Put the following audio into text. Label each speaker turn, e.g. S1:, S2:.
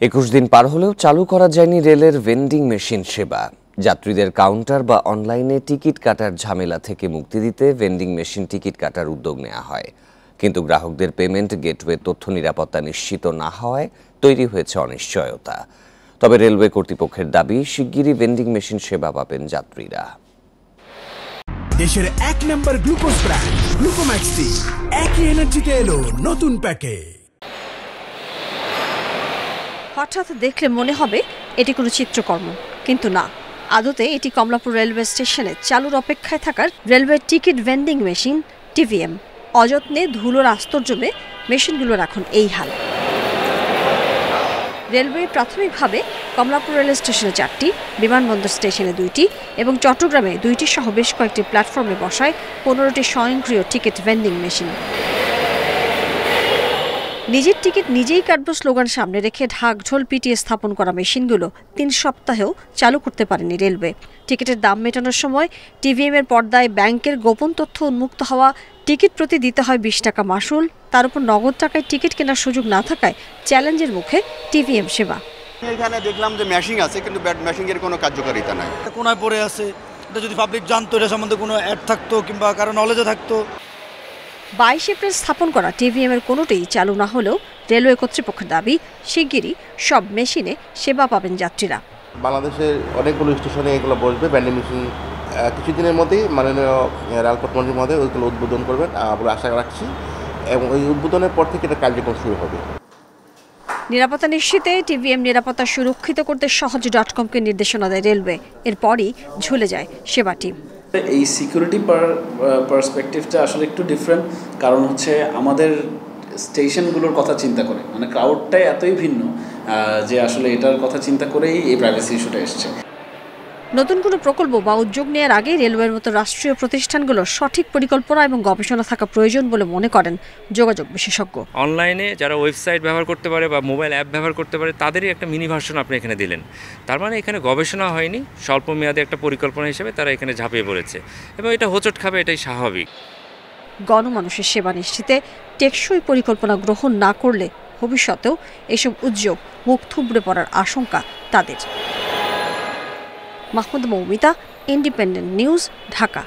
S1: 21 দিন পার হলেও চালু করা যায়নি রেলের ভেন্ডিং মেশিন সেবা। যাত্রীদের কাউন্টার বা অনলাইনে টিকিট কাটার ঝামেলা থেকে মুক্তি দিতে ভেন্ডিং মেশিন টিকিট কাটার উদ্যোগ নেওয়া হয়, কিন্তু গ্রাহকদের পেমেন্ট গেটওয়ে তথ্য নিরাপত্তা নিশ্চিত না হওয়ায় তৈরি হয়েছে অনিশ্চয়তা। তবে রেলওয়ে কর্তৃপক্ষের দাবি, শিগগিরই ভেন্ডিং মেশিন সেবা পাবেন যাত্রীরা।
S2: দেশের 1 নম্বর গ্লুকোজ ব্র্যান্ড গ্লুকোম্যাক্সটি একই এনার্জিতে এলো নতুন প্যাকে।
S3: হঠাৎ দেখলে মনে হবে এটি কোনো চিত্রকর্ম, কিন্তু না, আদতে এটি কমলাপুর রেলওয়ে স্টেশনে চালুর অপেক্ষায় থাকার railway ticket vending machine TVM. অযত্নে ধুলোর আস্তর জমে মেশিনগুলোর এখন এই হাল। রেলওয়ে প্রাথমিকভাবে কমলাপুর রেল স্টেশনে 4টি, বিমানবন্দর স্টেশনে 2টি এবং চট্টগ্রামে 2টি সহ বেশ কয়েকটি প্ল্যাটফর্মে বসায় 15টি স্বয়ংক্রিয় টিকিট ভেন্ডিং মেশিন। নিজের টিকিট নিজেই কাটবো স্লোগান সামনে রেখে ঢাক ঢোল পিটিয়ে স্থাপন করা মেশিনগুলো 3 সপ্তাহেও চালু করতে পারেনি রেলওয়ে। টিকিটের দাম মেটানোর সময় টিভিএম এর পর্দায় ব্যাংকের গোপন তথ্য উন্মুক্ত হওয়া, টিকিট প্রতি দিতে হয় 20 টাকা মাসুল, তার উপর নগদ টাকায় টিকিট কেনার সুযোগ না থাকায় চ্যালেঞ্জের মুখে টিভিএম সেবা।
S4: এখানে দেখলাম যে মেশিন আছে, কিন্তু মেশিনের কোনো কার্যকারিতা নাই,
S5: কোনায় পড়ে আছে। এটা যদি পাবলিক জানতো, এটা সম্বন্ধে কোনো অ্যাড থাকতো কিংবা কারো নলেজে থাকতো।
S3: 22 এপ্রিল স্থাপন করা টিভিএম এর কোনোটিই চালু না হলেও রেলওয়ে কর্তৃপক্ষের দাবি, শিগগিরই সব মেশিনে সেবা পাবেন যাত্রীরা।
S6: বাংলাদেশের অনেকগুলো স্টেশনে এগুলো বসবে ভেন্ডিং মেশিন। কিছুদিনের মধ্যেই মাননীয় রেলপথ মন্ত্রী মহোদয় ওইগুলো উদ্বোধন করবেন বলে আশা রাখছি, এবং ওই উদ্বোধনের পর থেকে এটা কার্যক্রম শুরু হবে।
S3: নিরাপত্তা নিশ্চিতে টিভিএম নিরাপত্তা সুরক্ষিত করতে সহজ.com-কে নির্দেশনা দেয় রেলওয়ে। এরপরই ঝুলে যায় সেবাটি।
S7: এই সিকিউরিটি পার্সপেক্টিভটা আসলে একটু ডিফারেন্ট, কারণ হচ্ছে আমাদের স্টেশনগুলোর কথা চিন্তা করে, মানে ক্রাউডটাই এতই ভিন্ন যে আসলে এটার কথা চিন্তা করেই এই প্রাইভেসি ইস্যুটা এসছে।
S3: নতুন কোনো প্রকল্প বা উদ্যোগ নেওয়ার আগে রেলওয়ের মতো রাষ্ট্রীয় প্রতিষ্ঠানগুলোর সঠিক পরিকল্পনা এবং গবেষণা থাকা প্রয়োজন বলে মনে করেন যোগাযোগ বিশেষজ্ঞ।
S8: অনলাইনে যারা ওয়েবসাইট ব্যবহার করতে পারে বা মোবাইল অ্যাপ ব্যবহার করতে পারে, তাদেরই একটা মিনি ভার্সন আপনি এখানে দিলেন। তার মানে এখানে গবেষণা হয়নি, স্বল্প মেয়াদে একটা পরিকল্পনা হিসেবে তারা এখানে ঝাঁপিয়ে পড়েছে এবং এটা হোঁচট খাবে, এটাই স্বাভাবিক।
S3: গণমানুষের সেবা নিশ্চিতে টেকসই পরিকল্পনা গ্রহণ না করলে ভবিষ্যতেও এসব উদ্যোগ মুখ থুবড়ে পড়ার আশঙ্কা তাদের। Mahmud Moumita, independent news, Dhaka.